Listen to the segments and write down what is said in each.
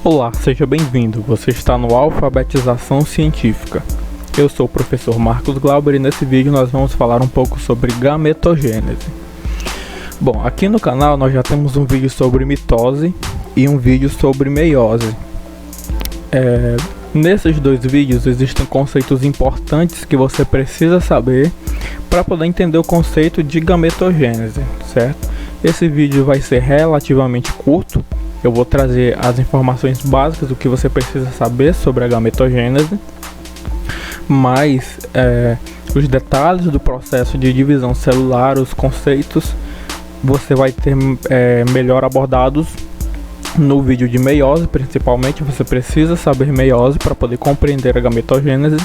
Olá, seja bem-vindo. Você está no Alfabetização Científica. Eu sou o professor Marcos Glauber e nesse vídeo nós vamos falar um pouco sobre gametogênese. Bom, aqui no canal nós já temos um vídeo sobre mitose e um vídeo sobre meiose. Nesses dois vídeos existem conceitos importantes que você precisa saber para poder entender o conceito de gametogênese, certo? Esse vídeo vai ser relativamente curto. Eu vou trazer as informações básicas do que você precisa saber sobre a gametogênese, mas os detalhes do processo de divisão celular, os conceitos, você vai ter melhor abordados no vídeo de meiose. Principalmente você precisa saber meiose para poder compreender a gametogênese.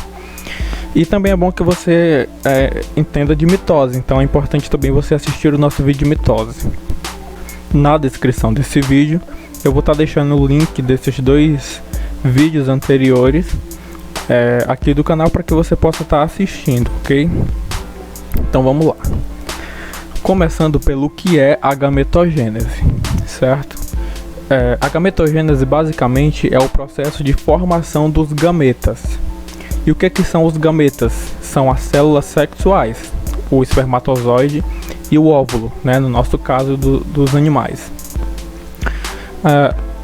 E também é bom que você entenda de mitose, então é importante também você assistir o nosso vídeo de mitose. Na descrição desse vídeo eu vou estar deixando o link desses dois vídeos anteriores aqui do canal para que você possa estar assistindo, ok? Então vamos lá. Começando pelo que é a gametogênese, certo? A gametogênese basicamente é o processo de formação dos gametas. E o que são os gametas? São as células sexuais, o espermatozoide e o óvulo, né, no nosso caso dos animais.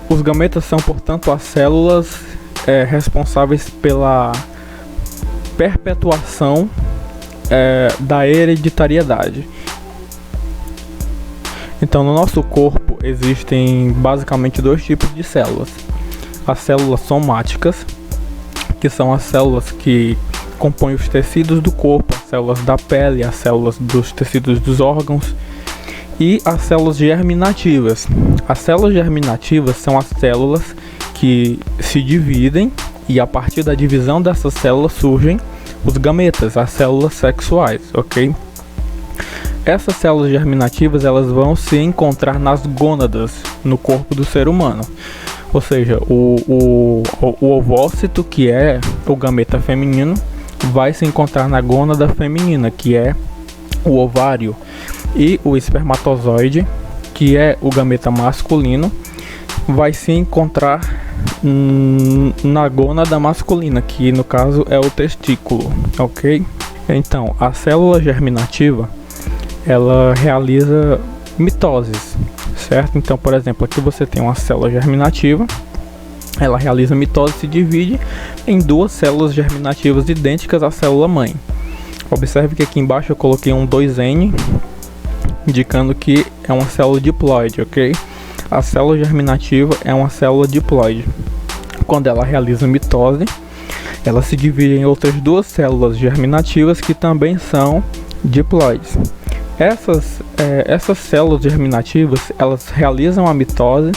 Os gametas são, portanto, as células responsáveis pela perpetuação da hereditariedade. Então, no nosso corpo existem basicamente dois tipos de células: as células somáticas, que são as células que compõem os tecidos do corpo, as células da pele, as células dos tecidos dos órgãos, e as células germinativas. As células germinativas são as células que se dividem e a partir da divisão dessas células surgem os gametas, as células sexuais, ok? Essas células germinativas elas vão se encontrar nas gônadas no corpo do ser humano. Ou seja, o ovócito, que é o gameta feminino, vai se encontrar na gônada feminina, que é o ovário, e o espermatozoide, que é o gameta masculino, vai se encontrar na gônada masculina, que no caso é o testículo, ok? Então, a célula germinativa ela realiza mitoses, certo? Então, por exemplo, aqui você tem uma célula germinativa, ela realiza mitose, se divide em duas células germinativas idênticas à célula mãe. Observe que aqui embaixo eu coloquei um 2N, indicando que é uma célula diploide, ok? A célula germinativa é uma célula diploide. Quando ela realiza mitose, ela se divide em outras duas células germinativas que também são diploides. Essas células germinativas, elas realizam a mitose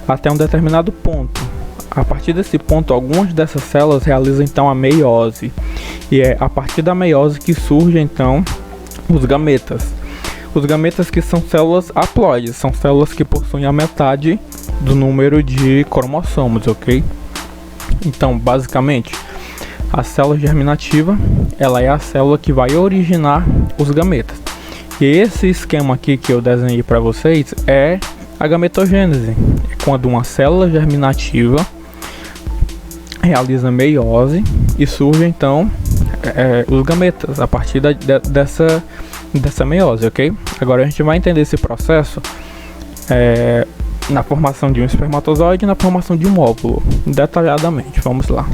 até um determinado ponto. A partir desse ponto, algumas dessas células realizam então a meiose. E é a partir da meiose que surgem então os gametas. Os gametas, que são células haploides, são células que possuem a metade do número de cromossomos, ok? Então, basicamente, a célula germinativa, ela é a célula que vai originar os gametas. E esse esquema aqui que eu desenhei para vocês é a gametogênese. É quando uma célula germinativa realiza meiose e surge então os gametas a partir dessa meiose, ok? Agora a gente vai entender esse processo na formação de um espermatozoide e na formação de um óvulo detalhadamente. Vamos lá.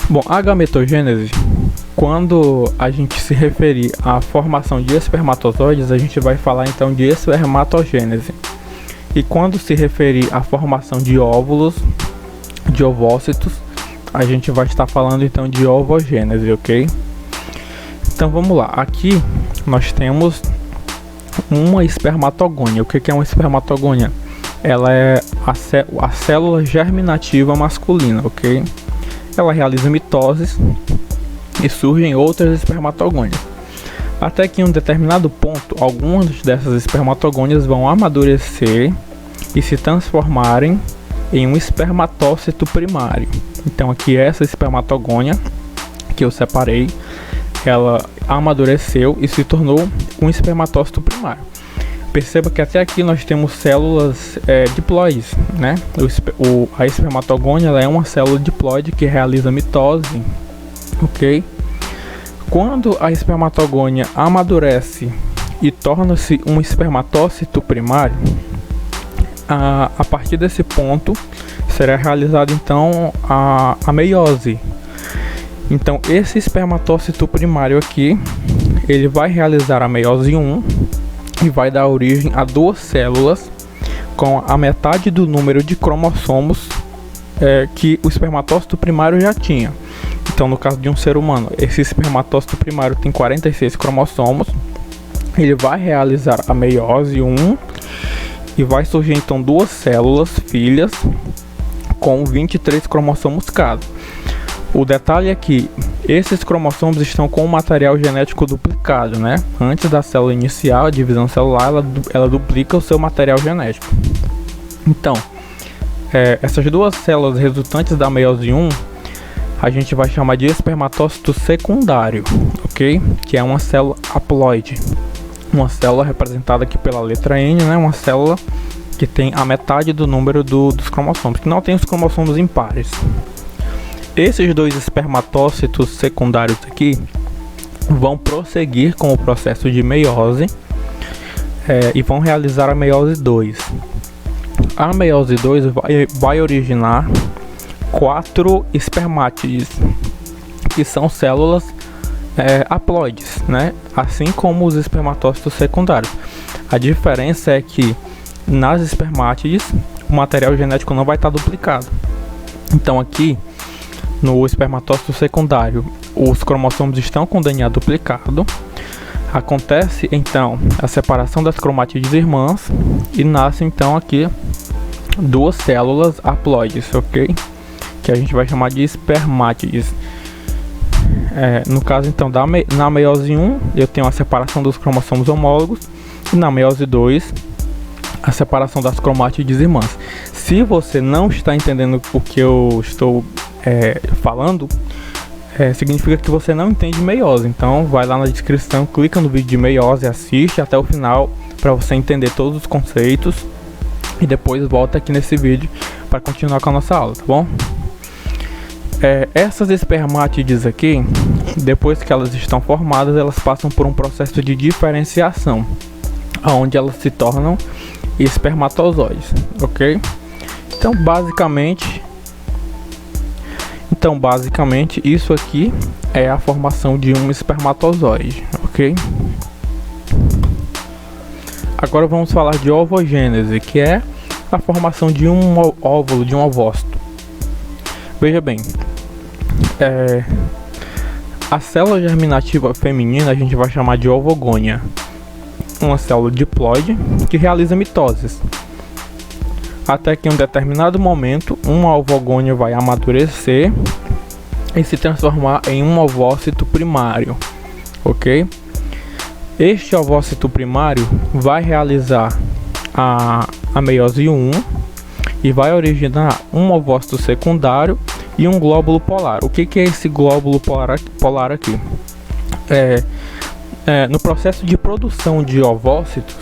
Bom, a gametogênese, quando a gente se referir à formação de espermatozoides, a gente vai falar então de espermatogênese. E quando se referir à formação de óvulos, de ovócitos, a gente vai estar falando então de ovogênese, ok? Então vamos lá. Aqui nós temos uma espermatogônia. O que é uma espermatogônia? Ela é a célula germinativa masculina, ok? Ela realiza mitoses e surgem outras espermatogônias. Até que em um determinado ponto, algumas dessas espermatogônias vão amadurecer e se transformarem em um espermatócito primário. Então aqui essa espermatogônia que eu separei, ela amadureceu e se tornou um espermatócito primário. Perceba que até aqui nós temos células diploides, né? A espermatogônia ela é uma célula diploide que realiza mitose, ok? Quando a espermatogônia amadurece e torna-se um espermatócito primário, a partir desse ponto será realizada então a meiose. Então esse espermatócito primário aqui, ele vai realizar a meiose 1 e vai dar origem a duas células com a metade do número de cromossomos que o espermatócito primário já tinha. Então no caso de um ser humano, esse espermatócito primário tem 46 cromossomos. Ele vai realizar a meiose 1 e vai surgir então duas células filhas com 23 cromossomos cada. O detalhe é que esses cromossomos estão com o material genético duplicado, né? Antes da célula inicial, a divisão celular, ela duplica o seu material genético. Então, essas duas células resultantes da meiose 1, a gente vai chamar de espermatócito secundário, ok? Que é uma célula haploide. Uma célula representada aqui pela letra N, né? Uma célula que tem a metade do número dos cromossomos, que não tem os cromossomos impares. Esses dois espermatócitos secundários aqui vão prosseguir com o processo de meiose e vão realizar a meiose 2. A meiose 2 vai originar 4 espermátides, que são células haploides, né? Assim como os espermatócitos secundários. A diferença é que nas espermátides o material genético não vai estar duplicado. Então aqui no espermatócito secundário os cromossomos estão com DNA duplicado. Acontece então a separação das cromátides irmãs e nasce então aqui duas células haploides, ok? Que a gente vai chamar de espermátides. No caso então na meiose 1 eu tenho a separação dos cromossomos homólogos e na meiose 2 a separação das cromátides irmãs. Se você não está entendendo o que eu estou falando, significa que você não entende meiose. Então vai lá na descrição, clica no vídeo de meiose, assiste até o final para você entender todos os conceitos e depois volta aqui nesse vídeo para continuar com a nossa aula, tá bom? Essas espermátides aqui, depois que elas estão formadas, elas passam por um processo de diferenciação, onde elas se tornam espermatozoides, ok? Então basicamente isso aqui é a formação de um espermatozoide, ok? Agora vamos falar de ovogênese, que é a formação de um óvulo, de um ovócito. Veja bem, a célula germinativa feminina a gente vai chamar de ovogônia, uma célula diploide que realiza mitoses. Até que em um determinado momento, uma ovogônia vai amadurecer e se transformar em um ovócito primário, ok? Este ovócito primário vai realizar a meiose 1 e vai originar um ovócito secundário e um glóbulo polar. O que é esse glóbulo polar aqui? No processo de produção de ovócitos,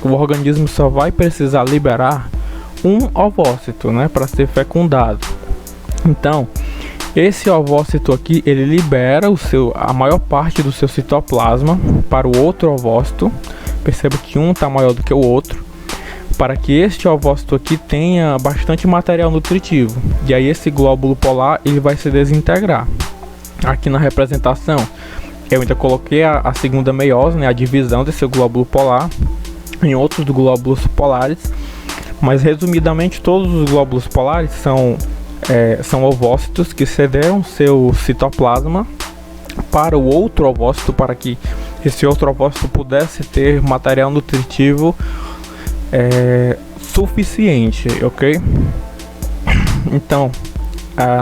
o organismo só vai precisar liberar um ovócito, né, para ser fecundado. Então, esse ovócito aqui, ele libera a maior parte do seu citoplasma para o outro ovócito. Perceba que um está maior do que o outro, para que este ovócito aqui tenha bastante material nutritivo. E aí esse glóbulo polar ele vai se desintegrar. Aqui na representação eu ainda coloquei a segunda meiose, né, a divisão desse glóbulo polar em outros glóbulos polares. Mas resumidamente, todos os glóbulos polares são ovócitos que cederam seu citoplasma para o outro ovócito, para que esse outro ovócito pudesse ter material nutritivo suficiente, ok? Então,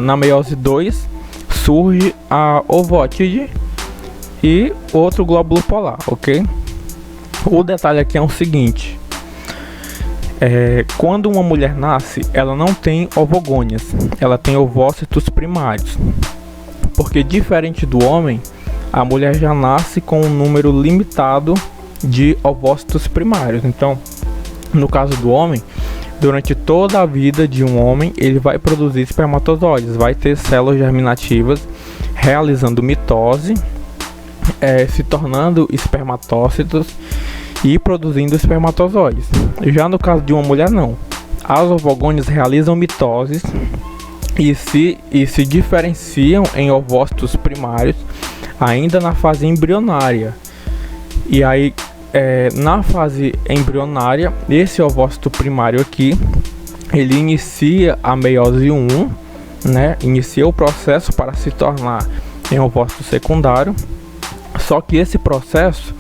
na meiose 2 surge a ovótide e outro glóbulo polar, ok? O detalhe aqui é o seguinte: quando uma mulher nasce, ela não tem ovogônias, ela tem ovócitos primários, porque diferente do homem, a mulher já nasce com um número limitado de ovócitos primários. Então, no caso do homem, durante toda a vida de um homem, ele vai produzir espermatozoides, vai ter células germinativas realizando mitose, se tornando espermatócitos e produzindo espermatozoides. Já no caso de uma mulher, não. As ovogônias realizam mitoses e se diferenciam em ovócitos primários ainda na fase embrionária. E aí, na fase embrionária, esse ovócito primário aqui, ele inicia a meiose 1, né? Inicia o processo para se tornar em ovócito secundário. Só que esse processo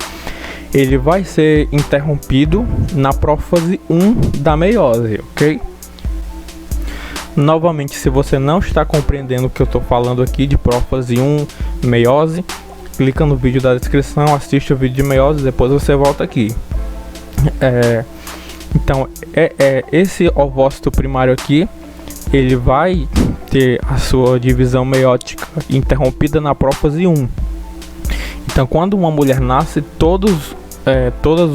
ele vai ser interrompido na prófase 1 da meiose, ok? Novamente, se você não está compreendendo o que eu estou falando aqui de prófase 1, meiose, clica no vídeo da descrição, assiste o vídeo de meiose, depois você volta aqui. Então, esse ovócito primário aqui, ele vai ter a sua divisão meiótica interrompida na prófase 1. Então, quando uma mulher nasce, todos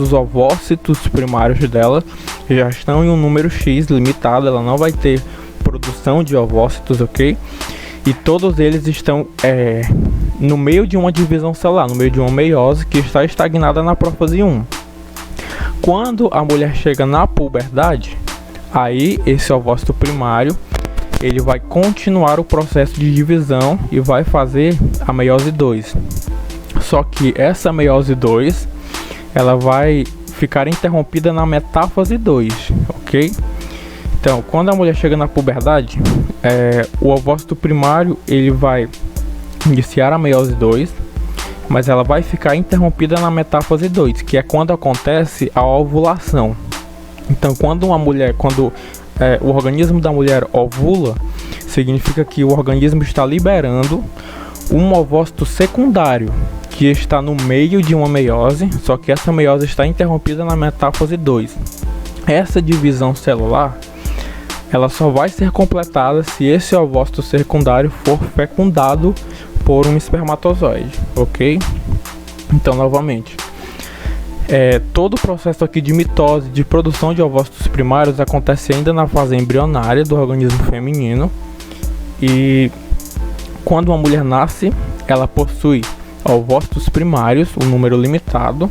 os ovócitos primários dela já estão em um número X limitado, ela não vai ter produção de ovócitos, ok? E todos eles estão no meio de uma divisão celular, no meio de uma meiose que está estagnada na prófase 1. Quando a mulher chega na puberdade, aí esse ovócito primário ele vai continuar o processo de divisão e vai fazer a meiose 2. Só que essa meiose 2 ela vai ficar interrompida na metáfase 2, ok? Então, quando a mulher chega na puberdade, o ovócito primário ele vai iniciar a meiose 2, mas ela vai ficar interrompida na metáfase 2, que é quando acontece a ovulação. Então, quando o organismo da mulher ovula, significa que o organismo está liberando um ovócito secundário, que está no meio de uma meiose, só que essa meiose está interrompida na metáfase 2. Essa divisão celular, ela só vai ser completada se esse ovócito secundário for fecundado por um espermatozoide, ok? Então, novamente, todo o processo aqui de mitose, de produção de ovócitos primários, acontece ainda na fase embrionária do organismo feminino. E quando uma mulher nasce, ela possui ovócitos primários, um número limitado,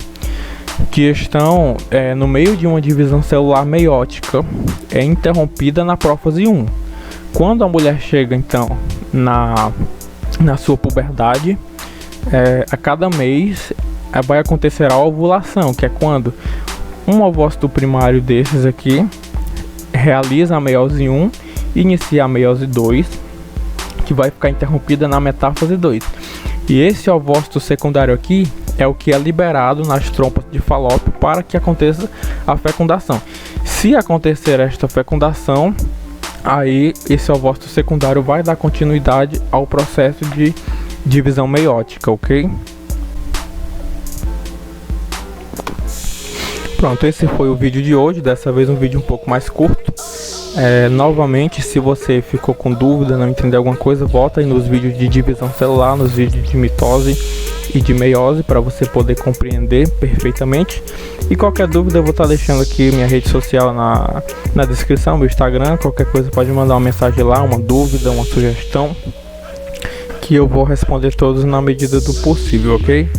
que estão no meio de uma divisão celular meiótica, interrompida na prófase 1. Quando a mulher chega então na sua puberdade, a cada mês vai acontecer a ovulação, que é quando um ovócito primário desses aqui realiza a meiose 1 e inicia a meiose 2, que vai ficar interrompida na metáfase 2. E esse ovócito secundário aqui é o que é liberado nas trompas de Falópio para que aconteça a fecundação. Se acontecer esta fecundação, aí esse ovócito secundário vai dar continuidade ao processo de divisão meiótica, ok? Pronto, esse foi o vídeo de hoje, dessa vez um vídeo um pouco mais curto. Novamente, se você ficou com dúvida, não entendeu alguma coisa, volta aí nos vídeos de divisão celular, nos vídeos de mitose e de meiose, para você poder compreender perfeitamente. E qualquer dúvida eu vou estar deixando aqui minha rede social na descrição, meu Instagram. Qualquer coisa pode mandar uma mensagem lá, uma dúvida, uma sugestão, que eu vou responder todos na medida do possível, ok?